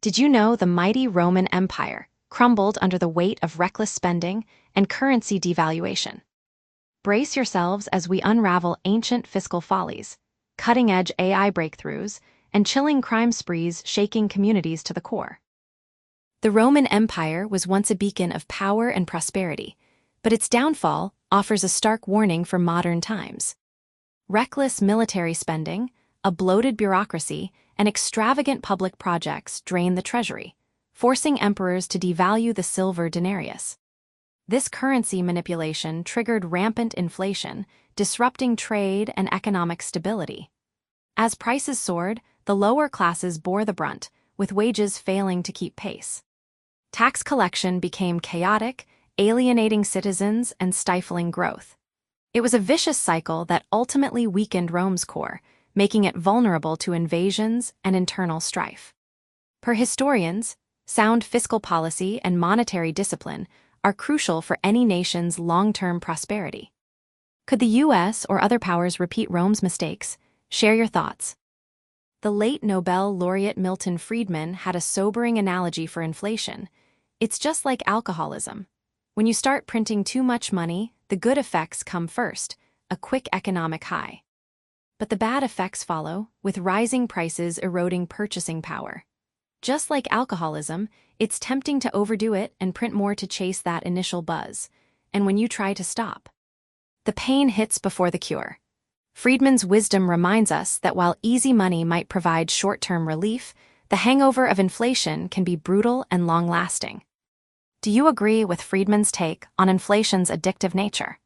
Did you know the mighty Roman Empire crumbled under the weight of reckless spending and currency devaluation? Brace yourselves as we unravel ancient fiscal follies, cutting-edge AI breakthroughs, and chilling crime sprees shaking communities to the core. The Roman Empire was once a beacon of power and prosperity, but its downfall offers a stark warning for modern times. Reckless military spending, a bloated bureaucracy, and extravagant public projects drain the treasury, forcing emperors to devalue the silver denarius. This currency manipulation triggered rampant inflation, disrupting trade and economic stability. As prices soared, the lower classes bore the brunt, with wages failing to keep pace. Tax collection became chaotic, alienating citizens and stifling growth. It was a vicious cycle that ultimately weakened Rome's core, making it vulnerable to invasions and internal strife. Per historians, sound fiscal policy and monetary discipline are crucial for any nation's long-term prosperity. Could the U.S. or other powers repeat Rome's mistakes? Share your thoughts. The late Nobel laureate Milton Friedman had a sobering analogy for inflation. It's just like alcoholism. When you start printing too much money, the good effects come first, a quick economic high. But the bad effects follow, with rising prices eroding purchasing power. Just like alcoholism, it's tempting to overdo it and print more to chase that initial buzz, and when you try to stop, the pain hits before the cure. Friedman's wisdom reminds us that while easy money might provide short-term relief, the hangover of inflation can be brutal and long-lasting. Do you agree with Friedman's take on inflation's addictive nature?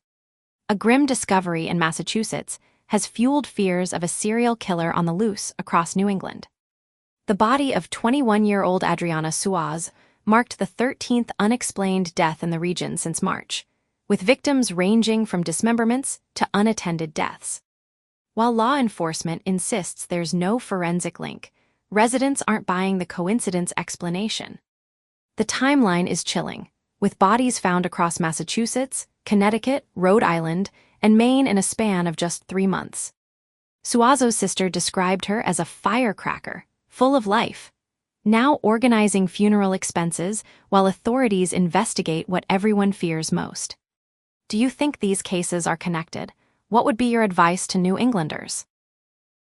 A grim discovery in Massachusetts has fueled fears of a serial killer on the loose across New England. The body of 21-year-old Adriana Suaz marked the 13th unexplained death in the region since March, with victims ranging from dismemberments to unattended deaths. While law enforcement insists there's no forensic link, residents aren't buying the coincidence explanation. The timeline is chilling, with bodies found across Massachusetts, Connecticut, Rhode Island, and Maine in a span of just 3 months. Suazzo's sister described her as a firecracker, full of life, now organizing funeral expenses while authorities investigate what everyone fears most. Do you think these cases are connected? What would be your advice to New Englanders?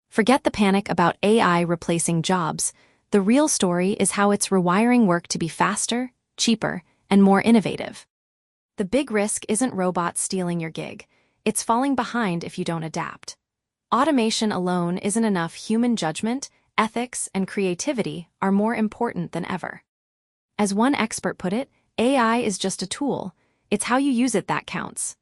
Forget the panic about AI replacing jobs. The real story is how it's rewiring work to be faster, cheaper, and more innovative. The big risk isn't robots stealing your gig. It's falling behind if you don't adapt. Automation alone isn't enough. Human judgment, ethics, and creativity are more important than ever. As one expert put it, AI is just a tool. It's how you use it that counts.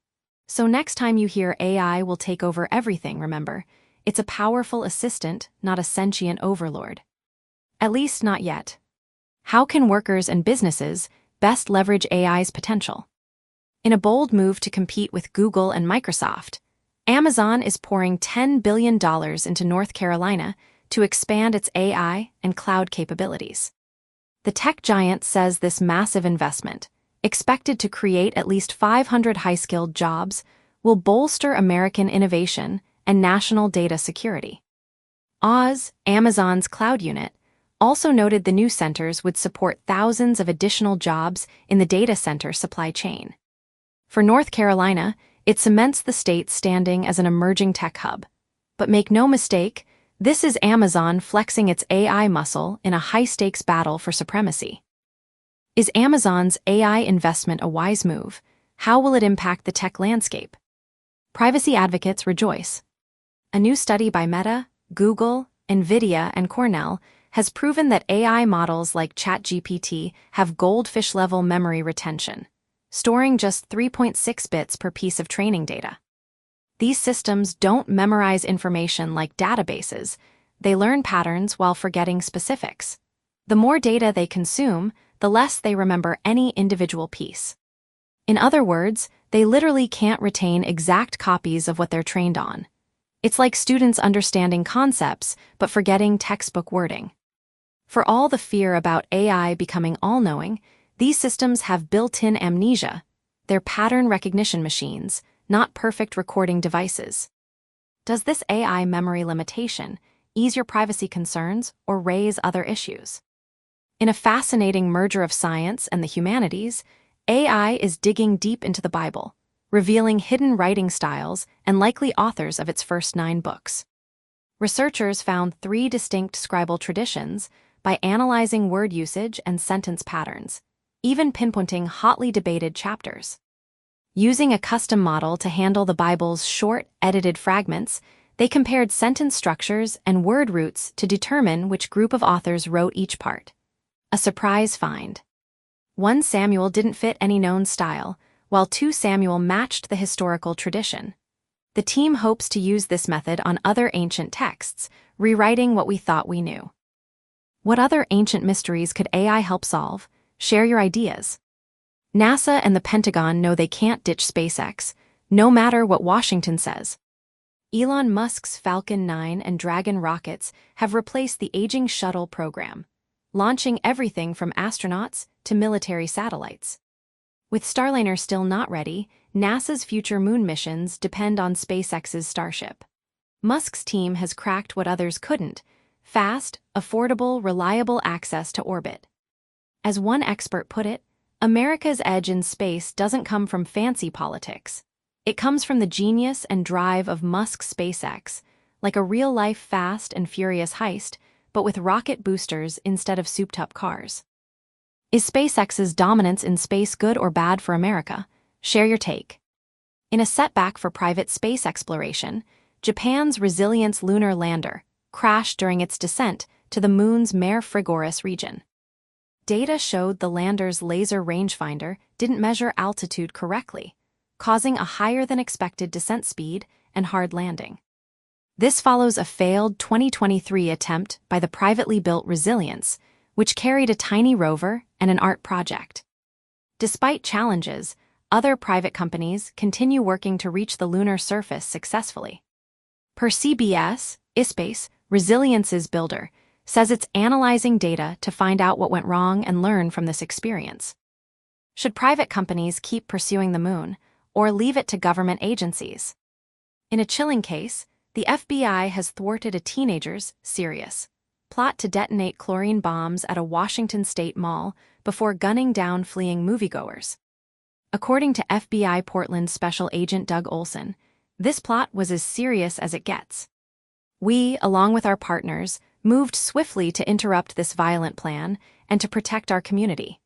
So next time you hear AI will take over everything, remember, it's a powerful assistant, not a sentient overlord. At least not yet. How can workers and businesses best leverage AI's potential? In a bold move to compete with Google and Microsoft, Amazon is pouring $10 billion into North Carolina to expand its AI and cloud capabilities. The tech giant says this massive investment, expected to create at least 500 high-skilled jobs, will bolster American innovation and national data security. Oz, Amazon's cloud unit, also noted the new centers would support thousands of additional jobs in the data center supply chain. For North Carolina, it cements the state's standing as an emerging tech hub. But make no mistake, this is Amazon flexing its AI muscle in a high-stakes battle for supremacy. Is Amazon's AI investment a wise move? How will it impact the tech landscape? Privacy advocates rejoice. A new study by Meta, Google, NVIDIA, and Cornell has proven that AI models like ChatGPT have goldfish-level memory retention, storing just 3.6 bits per piece of training data. These systems don't memorize information like databases. They learn patterns while forgetting specifics. The more data they consume, the less they remember any individual piece. In other words, they literally can't retain exact copies of what they're trained on. It's like students understanding concepts but forgetting textbook wording. For all the fear about AI becoming all-knowing, these systems have built-in amnesia. They're pattern recognition machines, not perfect recording devices. Does this AI memory limitation ease your privacy concerns or raise other issues? In a fascinating merger of science and the humanities, AI is digging deep into the Bible, revealing hidden writing styles and likely authors of its first 9 books. Researchers found 3 distinct scribal traditions by analyzing word usage and sentence patterns, even pinpointing hotly debated chapters. Using a custom model to handle the Bible's short, edited fragments, they compared sentence structures and word roots to determine which group of authors wrote each part. A surprise find. 1 Samuel didn't fit any known style, while 2 Samuel matched the historical tradition. The team hopes to use this method on other ancient texts, rewriting what we thought we knew. What other ancient mysteries could AI help solve? Share your ideas. NASA and the Pentagon know they can't ditch SpaceX, no matter what Washington says. Elon Musk's Falcon 9 and Dragon rockets have replaced the aging shuttle program, launching everything from astronauts to military satellites. With Starliner still not ready, NASA's future moon missions depend on SpaceX's Starship. Musk's team has cracked what others couldn't: fast, affordable, reliable access to orbit. As one expert put it, America's edge in space doesn't come from fancy politics. It comes from the genius and drive of Musk's SpaceX, like a real-life Fast and Furious heist, but with rocket boosters instead of souped-up cars. Is SpaceX's dominance in space good or bad for America? Share your take. In a setback for private space exploration, Japan's Resilience lunar lander crashed during its descent to the moon's Mare Frigoris region. Data showed the lander's laser rangefinder didn't measure altitude correctly, causing a higher-than-expected descent speed and hard landing. This follows a failed 2023 attempt by the privately built Resilience, which carried a tiny rover and an art project. Despite challenges, other private companies continue working to reach the lunar surface successfully. Per CBS, ISpace, Resilience's builder, says it's analyzing data to find out what went wrong and learn from this experience. Should private companies keep pursuing the moon, or leave it to government agencies? In a chilling case, the FBI has thwarted a teenager's serious plot to detonate chlorine bombs at a Washington state mall before gunning down fleeing moviegoers. According to FBI Portland Special Agent Doug Olson, this plot was as serious as it gets. We, along with our partners, moved swiftly to interrupt this violent plan and to protect our community.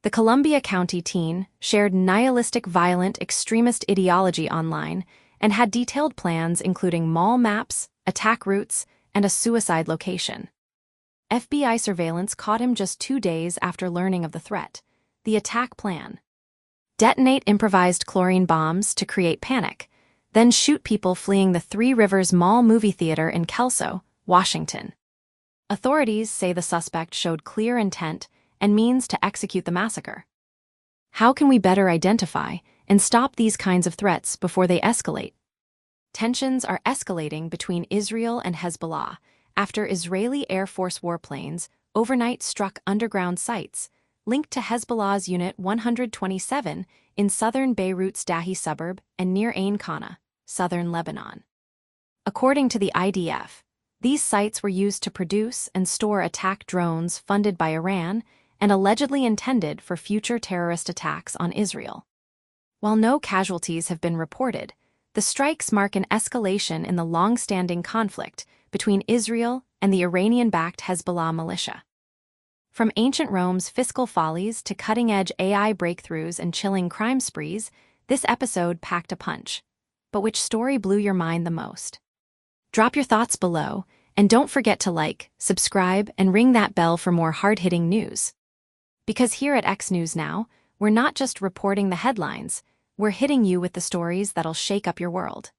The Columbia County teen shared nihilistic, violent, extremist ideology online and had detailed plans including mall maps, attack routes, and a suicide location. FBI surveillance caught him just 2 days after learning of the threat. The attack plan: detonate improvised chlorine bombs to create panic, then shoot people fleeing the Three Rivers Mall movie theater in Kelso, Washington. Authorities say the suspect showed clear intent and means to execute the massacre. How can we better identify and stop these kinds of threats before they escalate? Tensions are escalating between Israel and Hezbollah after Israeli Air Force warplanes overnight struck underground sites linked to Hezbollah's Unit 127 in southern Beirut's Dahi suburb and near Ain Qana, southern Lebanon. According to the IDF, these sites were used to produce and store attack drones funded by Iran and allegedly intended for future terrorist attacks on Israel. While no casualties have been reported, the strikes mark an escalation in the long-standing conflict between Israel and the Iranian-backed Hezbollah militia. From ancient Rome's fiscal follies to cutting-edge AI breakthroughs and chilling crime sprees, this episode packed a punch. But which story blew your mind the most? Drop your thoughts below, and don't forget to like, subscribe, and ring that bell for more hard-hitting news. Because here at X News Now, we're not just reporting the headlines, we're hitting you with the stories that'll shake up your world.